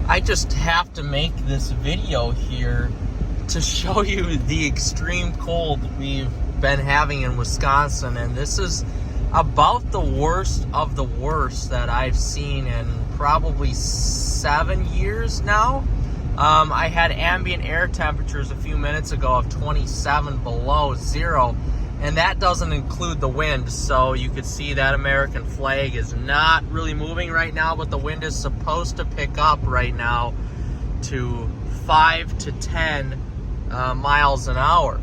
I just have to make this video here to show you the extreme cold we've been having in Wisconsin, and this is about the worst of the worst that I've seen in probably 7 years now. I had ambient air temperatures a few minutes ago of 27 below zero, and that doesn't include the wind. So you could see that American flag is not really moving right now, but the wind is supposed to pick up right now to 5 to 10 miles an hour.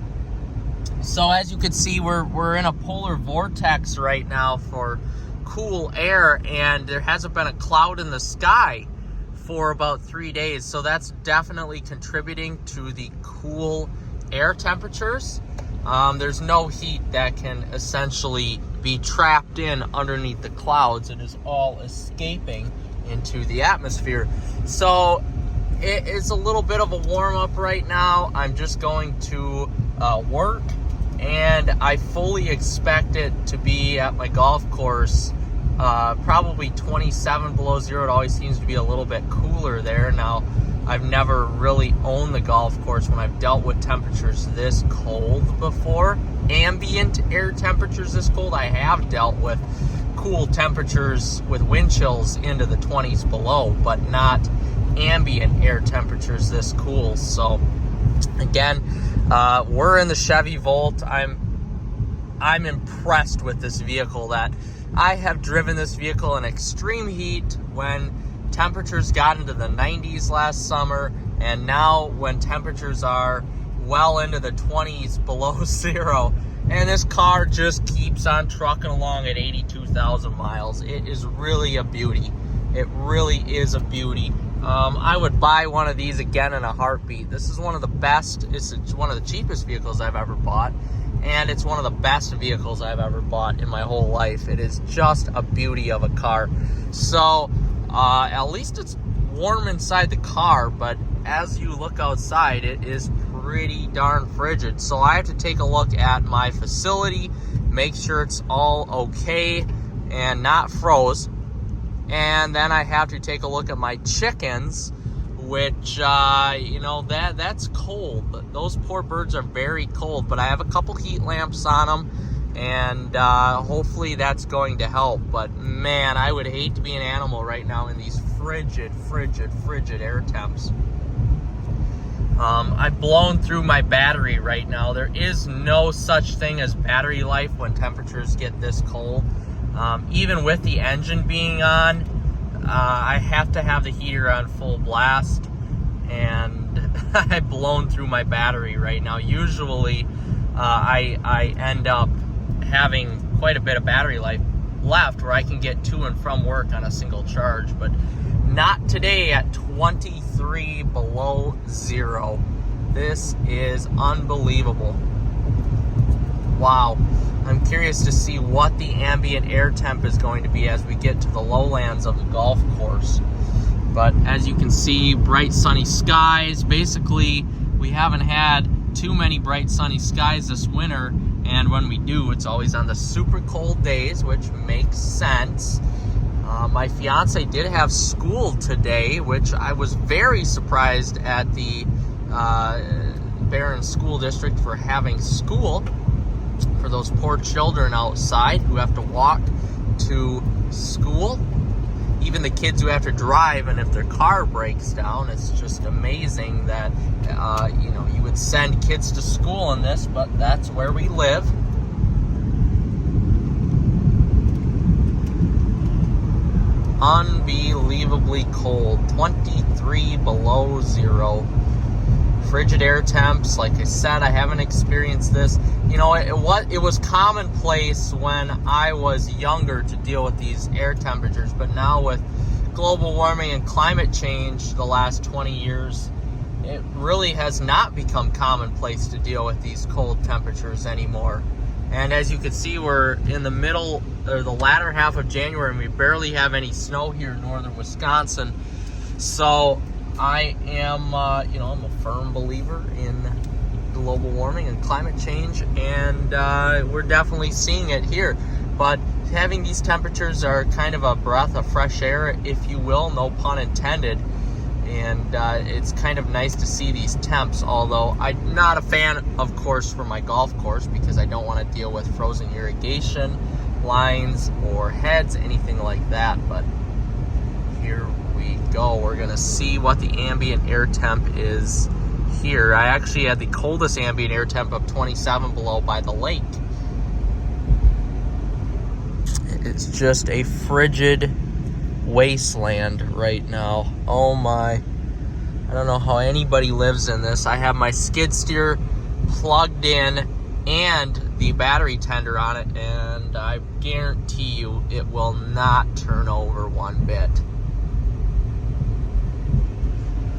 So as you can see, we're in a polar vortex right now for cool air, and there hasn't been a cloud in the sky for about 3 days. So that's definitely contributing to the cool air temperatures. There's no heat that can essentially be trapped in underneath the clouds. It is all escaping into the atmosphere. So it is a little bit of a warm up right now. I'm just going to work, and I fully expect it to be at my golf course probably 27 below zero. It always seems to be a little bit cooler there. Now, I've never really owned the golf course when I've dealt with temperatures this cold before. Ambient air temperatures this cold. I have dealt with cool temperatures with wind chills into the 20s below, but not ambient air temperatures this cool. So again, we're in the Chevy Volt. I'm impressed with this vehicle. That I have driven this vehicle in extreme heat when temperatures got into the 90s last summer, and now when temperatures are well into the 20s below zero, and this car just keeps on trucking along at 82,000 miles. It is really a beauty. It really is a beauty. I would buy one of these again in a heartbeat. This is one of the best. It's one of the cheapest vehicles I've ever bought, and it's one of the best vehicles I've ever bought in my whole life. It is just a beauty of a car. So at least it's warm inside the car, but as you look outside, it is pretty darn frigid. So I have to take a look at my facility, make sure it's all okay and not froze. And then I have to take a look at my chickens, which, that's cold. Those poor birds are very cold, but I have a couple heat lamps on them, and hopefully that's going to help. But man, I would hate to be an animal right now in these frigid air temps. I've blown through my battery right now. There is no such thing as battery life when temperatures get this cold. Even with the engine being on, I have to have the heater on full blast, and I've blown through my battery right now. Usually, I end up having quite a bit of battery life left where I can get to and from work on a single charge, but not today at 23 below zero. This is unbelievable. Wow. I'm curious to see what the ambient air temp is going to be as we get to the lowlands of the golf course. But as you can see, bright sunny skies. Basically, we haven't had too many bright sunny skies this winter, and when we do, it's always on the super cold days, which makes sense. My fiance did have school today, which I was very surprised at the Barron School District for having school for those poor children outside who have to walk to school. Even the kids who have to drive, and if their car breaks down, it's just amazing that you would send kids to school in this, but that's where we live. Unbelievably cold, 23 below zero. Frigid air temps. Like I said, I haven't experienced this. It was commonplace when I was younger to deal with these air temperatures, but now with global warming and climate change the last 20 years, it really has not become commonplace to deal with these cold temperatures anymore. And as you can see, we're in the middle, or the latter half of January, and we barely have any snow here in northern Wisconsin. So I am, I'm a firm believer in global warming and climate change, and we're definitely seeing it here. But having these temperatures are kind of a breath of fresh air, if you will, no pun intended. And it's kind of nice to see these temps, although I'm not a fan, of course, for my golf course because I don't want to deal with frozen irrigation lines or heads, anything like that. But here we go. We're going to see what the ambient air temp is here. I actually had the coldest ambient air temp of 27 below by the lake. It's just a frigid wasteland right now. Oh my. I don't know how anybody lives in this. I have my skid steer plugged in and the battery tender on it, and I guarantee you it will not turn over one bit.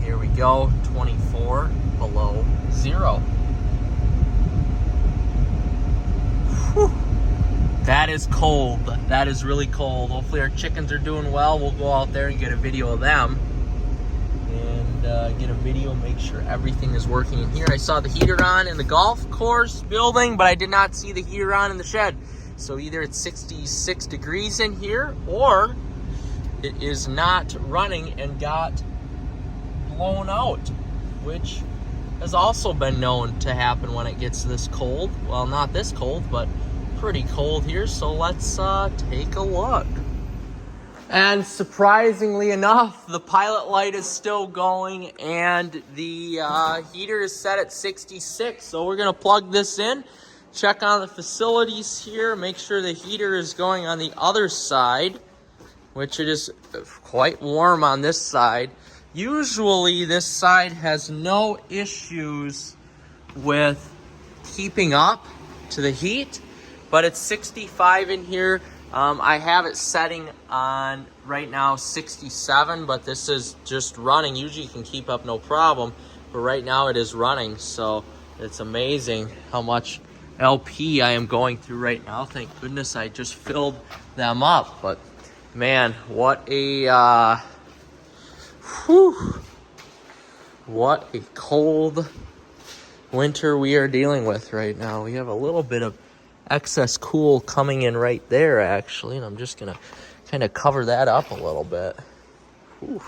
Here we go, 24 below zero. Whew. That is cold. That is really cold. Hopefully our chickens are doing well. We'll go out there and get a video of them. And get a video, make sure everything is working in here. I saw the heater on in the golf course building, but I did not see the heater on in the shed. So either it's 66 degrees in here, or it is not running and got blown out, which has also been known to happen when it gets this cold. Well, not this cold, but pretty cold here. So let's take a look. And surprisingly enough, the pilot light is still going and the heater is set at 66. So we're gonna plug this in, check on the facilities here, make sure the heater is going on the other side, which it is quite warm on this side. Usually this side has no issues with keeping up to the heat, but it's 65 in here. I have it setting on right now 67, but this is just running. Usually you can keep up no problem, but right now it is running. So it's amazing how much LP I am going through right now. Thank goodness I just filled them up. But man, what a what a cold winter we are dealing with right now. We have a little bit of excess cool coming in right there actually, and I'm just gonna kind of cover that up a little bit. Whew.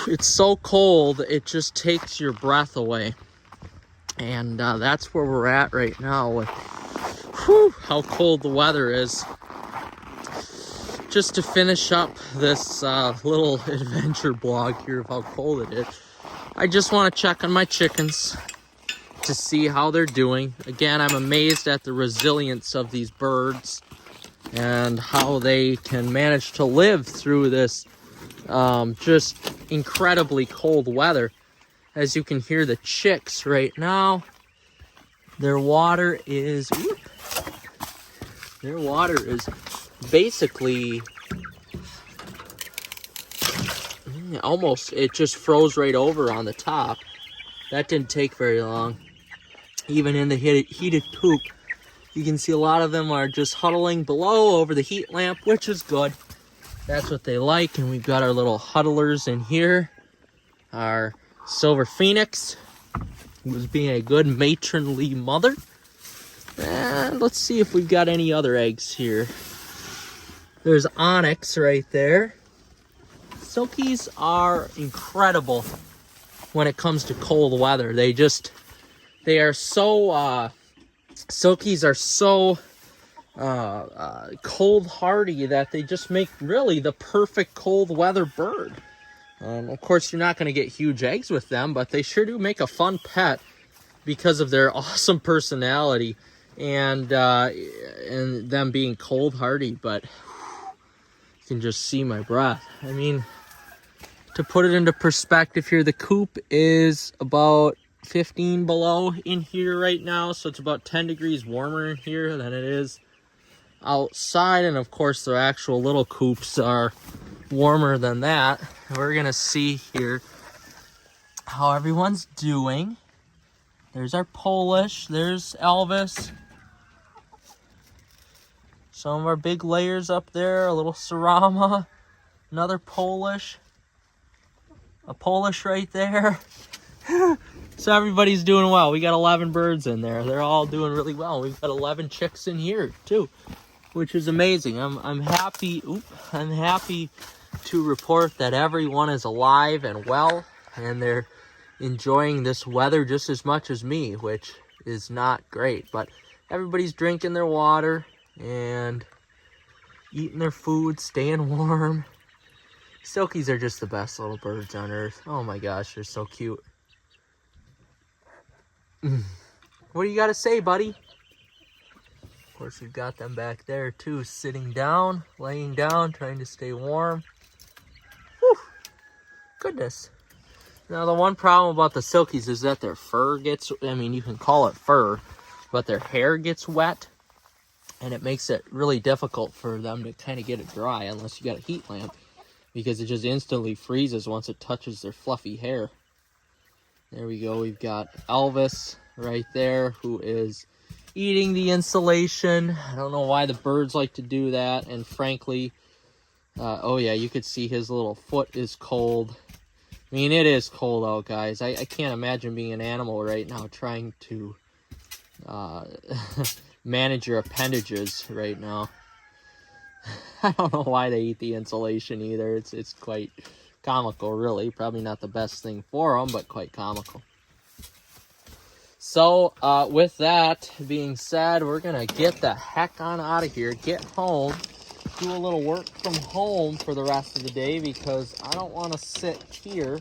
It's so cold it just takes your breath away, and that's where we're at right now with how cold the weather is. Just to finish up this little adventure blog here of how cold it is, I just want to check on my chickens to see how they're doing. Again, I'm amazed at the resilience of these birds and how they can manage to live through this just incredibly cold weather. As you can hear the chicks right now, their water is basically almost, it just froze right over on the top. That didn't take very long. Even in the heated coop, you can see a lot of them are just huddling below over the heat lamp, which is good. That's what they like. And we've got our little huddlers in here. Our Silver Phoenix, who was being a good matronly mother. And let's see if we've got any other eggs here. There's Onyx right there. Silkies are incredible when it comes to cold weather. They are so, Silkies are so cold hardy that they just make really the perfect cold weather bird. Of course, you're not going to get huge eggs with them, but they sure do make a fun pet because of their awesome personality and them being cold hardy. But you can just see my breath. I mean, to put it into perspective here, the coop is about 15 below in here right now, so it's about 10 degrees warmer in here than it is outside. And of course, the actual little coops are warmer than that. We're gonna see here how everyone's doing. There's our Polish, there's Elvis, some of our big layers up there, a little Sarama, another Polish, a Polish right there. So everybody's doing well. We got 11 birds in there. They're all doing really well. We've got 11 chicks in here too, which is amazing. I'm happy. I'm happy to report that everyone is alive and well, and they're enjoying this weather just as much as me, which is not great. But everybody's drinking their water and eating their food, staying warm. Silkies are just the best little birds on earth. Oh my gosh, they're so cute. What do you got to say, buddy? Of course, we've got them back there too, sitting down, laying down, trying to stay warm. Whew. Goodness. Now, the one problem about the silkies is that their fur gets, I mean, you can call it fur, but their hair gets wet, and it makes it really difficult for them to kind of get it dry unless you got a heat lamp, because it just instantly freezes once it touches their fluffy hair. There we go. We've got Elvis right there, who is eating the insulation. I don't know why the birds like to do that, and frankly, oh yeah, you could see his little foot is cold. I mean, it is cold out, guys. I can't imagine being an animal right now trying to manage your appendages right now. I don't know why they eat the insulation either. It's quite comical, really. Probably not the best thing for them, but quite comical. So, with that being said, we're going to get the heck on out of here, get home, do a little work from home for the rest of the day, because I don't want to sit here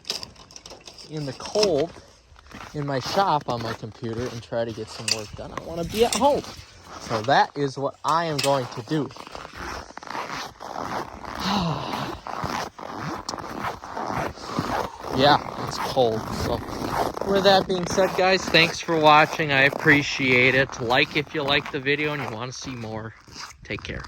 in the cold in my shop on my computer and try to get some work done. I want to be at home. So that is what I am going to do. Yeah, it's cold. So with that being said, guys, thanks for watching. I appreciate it. Like if you like the video and you want to see more. Take care.